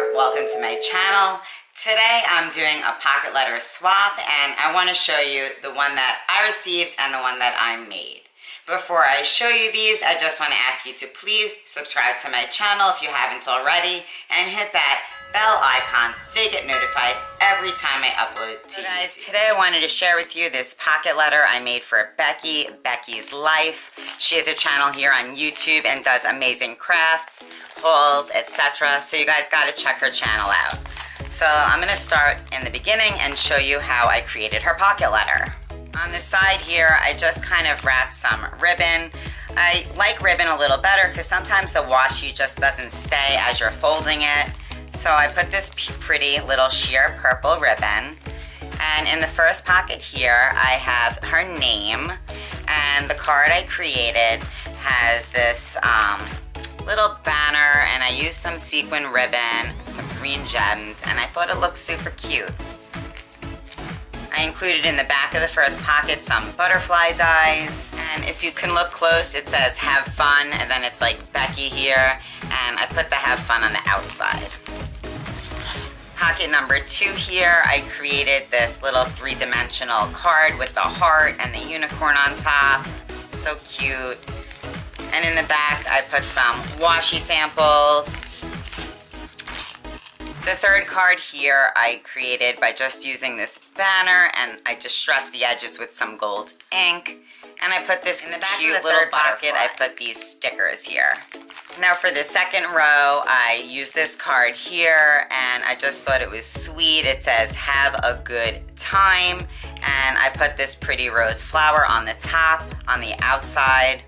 there, welcome to my channel. Today I'm doing a pocket letter swap and I want to show you the one that I received and the one that I made. Before I show you these, I just want to ask you to please subscribe to my channel if you haven't already and hit that bell icon so you get notified every time I upload to you guys. Today I wanted to share with you this pocket letter I made for Becky, Becky's Life. She has a channel here on YouTube and does amazing crafts, hauls, etc. So you guys got to check her channel out. So I'm going to start in the beginning and show you how I created her pocket letter. On the side here, I just kind of wrapped some ribbon. I like ribbon a little better because sometimes the washi just doesn't stay as you're folding it. So I put this pretty little sheer purple ribbon. And in the first pocket here, I have her name. And the card I created has this little banner, and I used some sequin ribbon, some green gems, and I thought it looked super cute. I included in the back of the first pocket some butterfly dies, and if you can look close, it says have fun, and then it's like Becky here, and I put the have fun on the outside. Pocket number 2 here, I created this little 3-dimensional card with the heart and the unicorn on top. So cute. And in the back, I put some washi samples. The third card here I created by just using this banner, and I just stressed the edges with some gold ink. And I put this in the back cute of the little pocket. I put these stickers here. Now for the second row, I used this card here, and I just thought it was sweet. It says have a good time, and I put this pretty rose flower on the top, on the outside.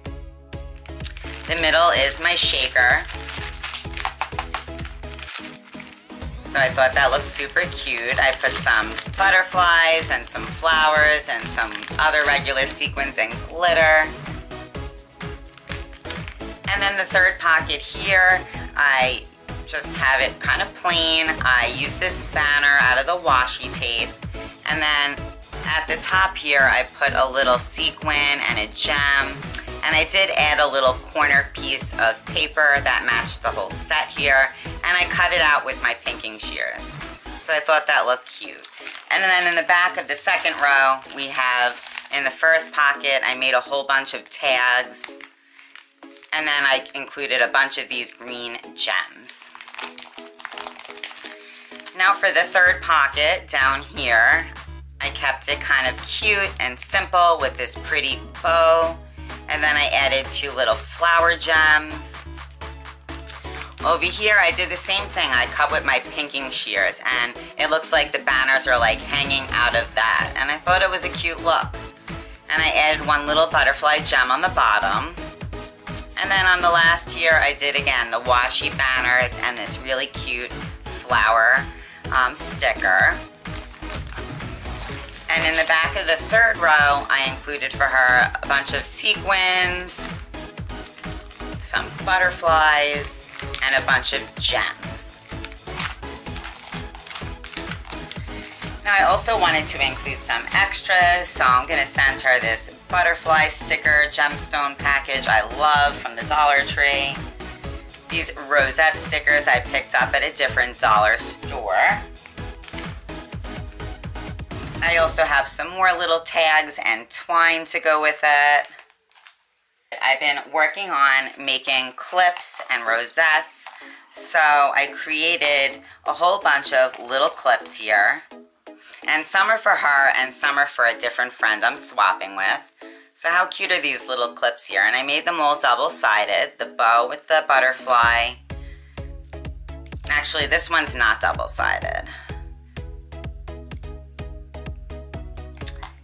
The middle is my shaker. So I thought that looked super cute. I put some butterflies and some flowers and some other regular sequins and glitter. And then the third pocket here, I just have it kind of plain. I use this banner out of the washi tape. And then at the top here, I put a little sequin and a gem. And I did add a little corner piece of paper that matched the whole set here. And I cut it out with my pinking shears. So I thought that looked cute. And then in the back of the second row, we have, in the first pocket, I made a whole bunch of tags. And then I included a bunch of these green gems. Now for the third pocket down here, I kept it kind of cute and simple with this pretty bow. And then I added 2 little flower gems. Over here, I did the same thing. I cut with my pinking shears, and it looks like the banners are like hanging out of that. And I thought it was a cute look. And I added 1 little butterfly gem on the bottom. And then on the last here, I did again the washi banners and this really cute flower sticker. And in the back of the third row, I included for her a bunch of sequins, some butterflies, and a bunch of gems. Now I also wanted to include some extras, so I'm going to send her this butterfly sticker gemstone package I love from the Dollar Tree. These rosette stickers I picked up at a different dollar store. I also have some more little tags and twine to go with it. I've been working on making clips and rosettes, so I created a whole bunch of little clips here. And some are for her and some are for a different friend I'm swapping with. So how cute are these little clips here? And I made them all double-sided, the bow with the butterfly. Actually, this one's not double-sided.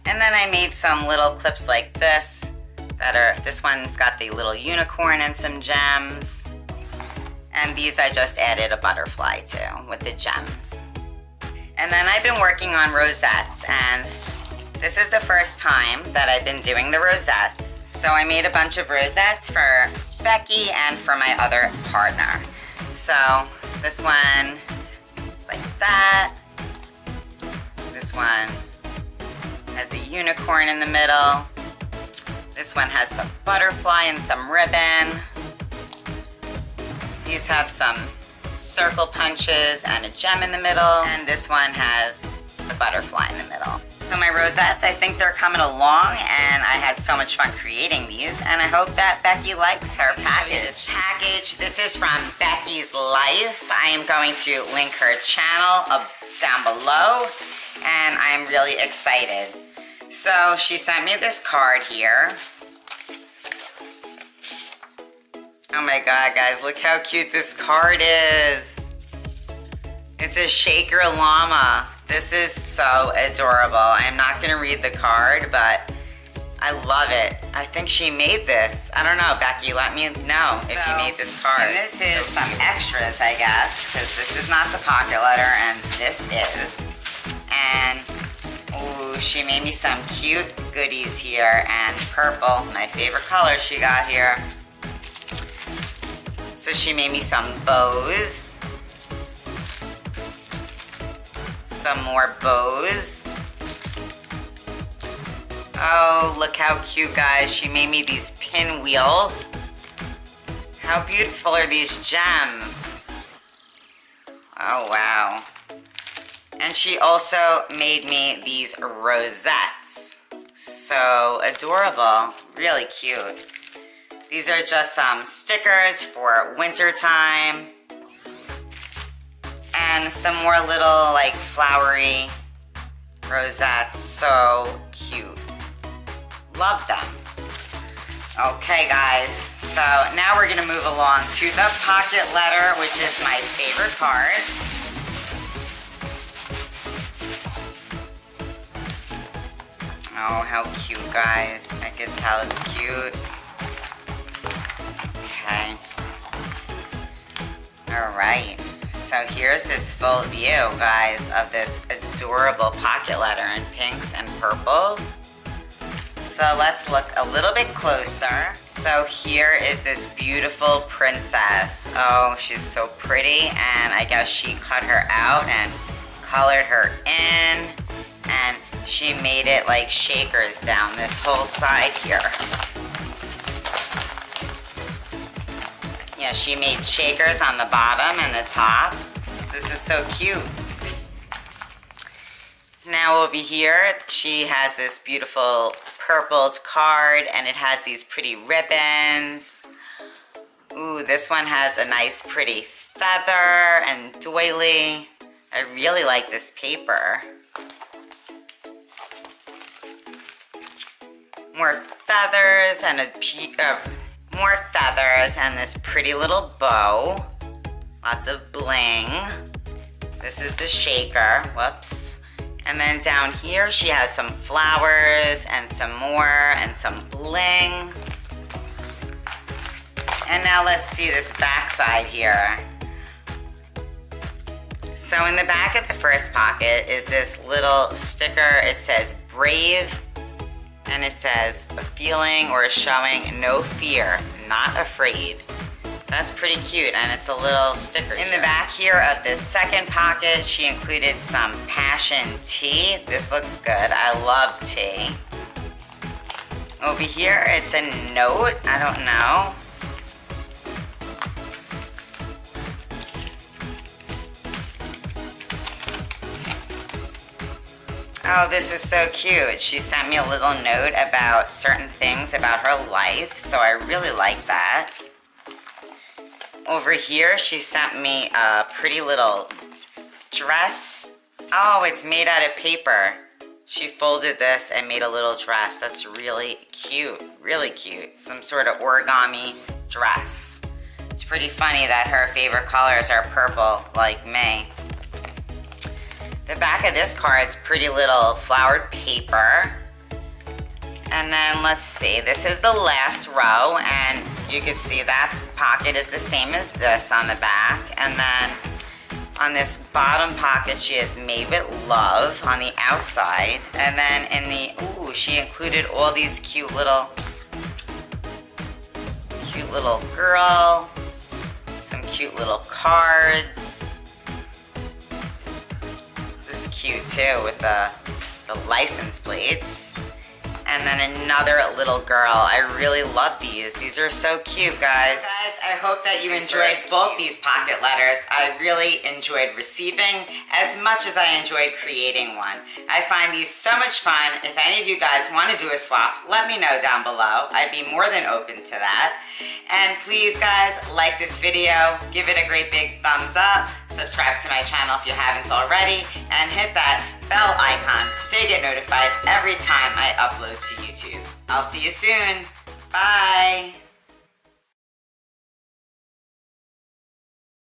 And then I made some little clips like this this one's got the little unicorn and some gems. And these I just added a butterfly to with the gems. And then I've been working on rosettes, and this is the first time that I've been doing the rosettes. So I made a bunch of rosettes for Becky and for my other partner. So this one, like that. This one has the unicorn in the middle. This one has some butterfly and some ribbon. These have some circle punches and a gem in the middle. And this one has the butterfly in the middle. So my rosettes, I think they're coming along, and I had so much fun creating these, and I hope that Becky likes her package. This is from Becky's Life. I am going to link her channel down below, and I'm really excited. So she sent me this card here. Oh my god, guys, look how cute this card is. It's a shaker llama. This is so adorable. I'm not gonna read the card, but I love it. I think she made this. I don't know, Becky, let me know if you made this card. And this is some extras, I guess, because this is not the pocket letter, and this is. And, ooh, she made me some cute goodies here, and purple, my favorite color she got here. So she made me some bows. Some more bows. Oh, look how cute, guys. She made me these pinwheels. How beautiful are these gems? Oh, wow. And she also made me these rosettes. So adorable. Really cute. These are just some stickers for winter time. And some more little, like, flowery rosettes. So cute. Love them. Okay, guys. So now we're going to move along to the pocket letter, which is my favorite card. Oh, how cute, guys. I can tell it's cute. Okay. Alright. So here's this full view, guys, of this adorable pocket letter in pinks and purples. So let's look a little bit closer. So here is this beautiful princess. Oh, she's so pretty, and I guess she cut her out and colored her in, and she made it like shakers down this whole side here. Yeah, she made shakers on the bottom and the top. This is so cute. Now over here, she has this beautiful purpled card, and it has these pretty ribbons. Ooh, this one has a nice pretty feather and doily. I really like this paper. More feathers and more feathers and this pretty little bow. Lots of bling. This is the shaker. Whoops. And then down here she has some flowers and some more and some bling. And now let's see this back side here. So in the back of the first pocket is this little sticker. It says brave, and it says a feeling or a showing no fear, not afraid. That's pretty cute, and it's a little sticker. In the back here of this second pocket, she included some passion tea. This looks good. I love tea. Over here, it's a note. I don't know. Oh, this is so cute. She sent me a little note about certain things about her life, so I really like that. Over here, she sent me a pretty little dress. Oh, it's made out of paper. She folded this and made a little dress. That's really cute, really cute. Some sort of origami dress. It's pretty funny that her favorite colors are purple, like me. The back of this card's pretty little flowered paper. And then let's see, this is the last row, and you can see that pocket is the same as this on the back. And then on this bottom pocket, she has made with love on the outside. And then in the, ooh, she included all these cute little girl, some cute little cards. This is cute too with the license plates. And then another little girl. I really love these. These are so cute, guys. Guys, I hope that you enjoyed both these pocket letters. I really enjoyed receiving as much as I enjoyed creating one. I find these so much fun. If any of you guys want to do a swap, let me know down below. I'd be more than open to that. And please guys, like this video, give it a great big thumbs up, subscribe to my channel if you haven't already, and hit that bell icon so you get notified every time I upload to YouTube. I'll see you soon. Bye.